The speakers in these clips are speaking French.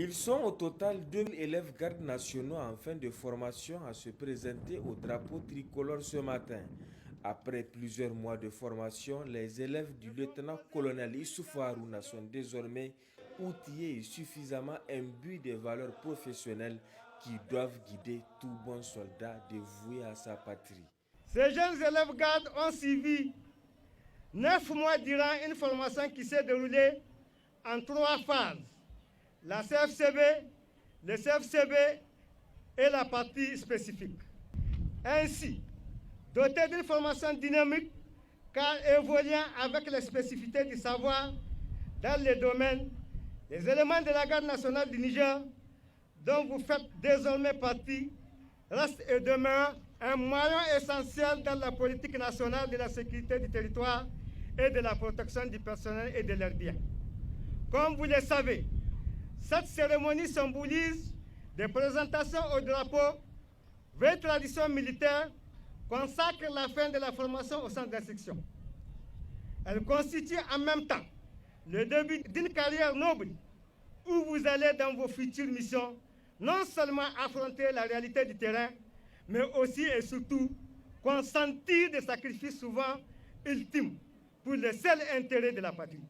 Ils sont au total 2000 élèves gardes nationaux en fin de formation à se présenter au drapeau tricolore ce matin. Après plusieurs mois de formation, les élèves du lieutenant-colonel Issoufou Harouna sont désormais outillés et suffisamment imbus des valeurs professionnelles qui doivent guider tout bon soldat dévoué à sa patrie. Ces jeunes élèves gardes ont suivi 9 mois durant une formation qui s'est déroulée en 3 phases. La CFCB, le CFCB et la partie spécifique. Ainsi, dotés d'une formation dynamique, car évoluant avec les spécificités du savoir dans les domaines, les éléments de la garde nationale du Niger, dont vous faites désormais partie, restent et demeurent un maillon essentiel dans la politique nationale de la sécurité du territoire et de la protection du personnel et de leurs biens. Comme vous le savez, cette cérémonie symbolise des présentations au drapeau, vieille tradition militaire, consacre la fin de la formation au centre d'instruction. Elle constitue en même temps le début d'une carrière noble où vous allez dans vos futures missions non seulement affronter la réalité du terrain, mais aussi et surtout consentir des sacrifices souvent ultimes pour le seul intérêt de la patrie.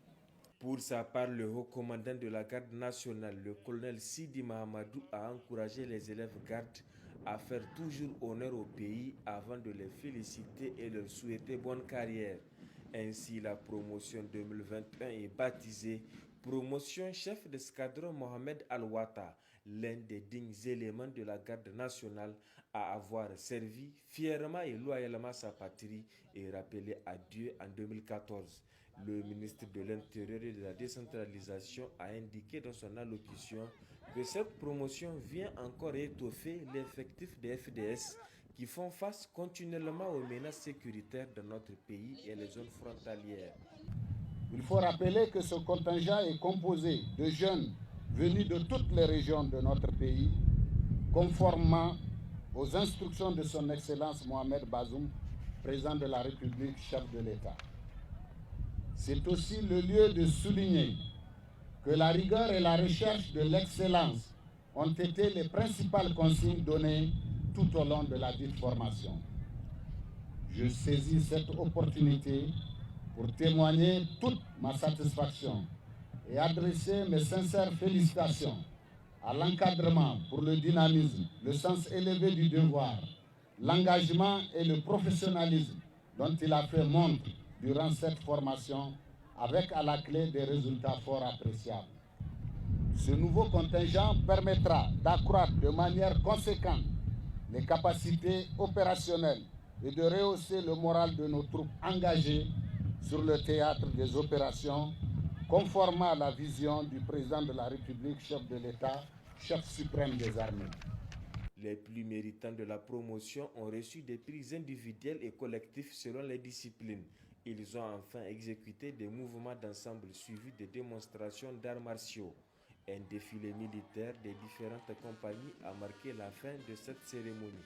Pour sa part, le haut commandant de la garde nationale, le colonel Sidi Mahamadou, a encouragé les élèves gardes à faire toujours honneur au pays avant de les féliciter et leur souhaiter bonne carrière. Ainsi, la promotion 2021 est baptisée Promotion chef d'escadron Mohamed Al-Wata, l'un des dignes éléments de la garde nationale à avoir servi fièrement et loyalement sa patrie et rappelé à Dieu en 2014. Le ministre de l'Intérieur et de la décentralisation a indiqué dans son allocution que cette promotion vient encore étoffer l'effectif des FDS qui font face continuellement aux menaces sécuritaires de notre pays et les zones frontalières. Il faut rappeler que ce contingent est composé de jeunes venus de toutes les régions de notre pays, conformément aux instructions de son Excellence Mohamed Bazoum, président de la République, chef de l'État. C'est aussi le lieu de souligner que la rigueur et la recherche de l'excellence ont été les principales consignes données tout au long de la dite formation. Je saisis cette opportunité pour témoigner toute ma satisfaction et adresser mes sincères félicitations à l'encadrement pour le dynamisme, le sens élevé du devoir, l'engagement et le professionnalisme dont il a fait montre durant cette formation, avec à la clé des résultats fort appréciables. Ce nouveau contingent permettra d'accroître de manière conséquente les capacités opérationnelles et de rehausser le moral de nos troupes engagées sur le théâtre des opérations, conformément à la vision du président de la République, chef de l'État, chef suprême des armées. Les plus méritants de la promotion ont reçu des prix individuels et collectifs selon les disciplines. Ils ont enfin exécuté des mouvements d'ensemble suivis de démonstrations d'arts martiaux. Un défilé militaire des différentes compagnies a marqué la fin de cette cérémonie.